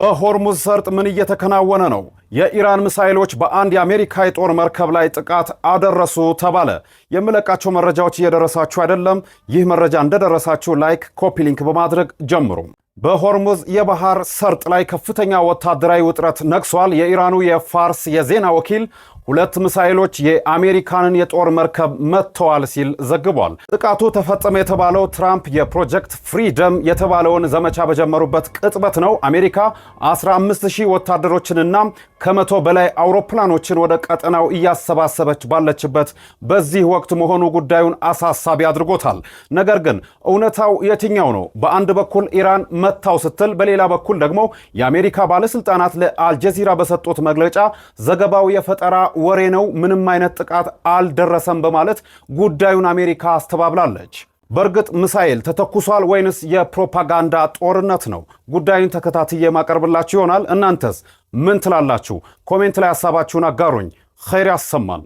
በሆርሙዝ ሰርጥ ምን እየተከናወነ ነው? የኢራን ሚሳኤሎች በአንድ የአሜሪካ የጦር መርከብ ላይ ጥቃት አደረሱ ተባለ። የምለቃቸው መረጃዎች እየደረሳችሁ አይደለም? ይህ መረጃ እንደደረሳችሁ ላይክ፣ ኮፒ ሊንክ በማድረግ ጀምሩ። በሆርሙዝ የባህር ሰርጥ ላይ ከፍተኛ ወታደራዊ ውጥረት ነግሷል። የኢራኑ የፋርስ የዜና ወኪል ሁለት ሚሳኤሎች የአሜሪካንን የጦር መርከብ መትተዋል ሲል ዘግቧል። ጥቃቱ ተፈጸመ የተባለው ትራምፕ የፕሮጀክት ፍሪደም የተባለውን ዘመቻ በጀመሩበት ቅጽበት ነው። አሜሪካ 15000 ወታደሮችንና ከ100 በላይ አውሮፕላኖችን ወደ ቀጠናው እያሰባሰበች ባለችበት በዚህ ወቅት መሆኑ ጉዳዩን አሳሳቢ አድርጎታል። ነገር ግን እውነታው የትኛው ነው? በአንድ በኩል ኢራን መታው ስትል፣ በሌላ በኩል ደግሞ የአሜሪካ ባለስልጣናት ለአልጀዚራ በሰጡት መግለጫ ዘገባው የፈጠራ ወሬ ነው፣ ምንም አይነት ጥቃት አልደረሰም በማለት ጉዳዩን አሜሪካ አስተባብላለች። በእርግጥ ሚሳኤል ተተኩሷል ወይንስ የፕሮፓጋንዳ ጦርነት ነው? ጉዳዩን ተከታትዬ ማቀርብላችሁ ይሆናል። እናንተስ ምን ትላላችሁ? ኮሜንት ላይ ሐሳባችሁን አጋሩኝ። ኸይር ያሰማን።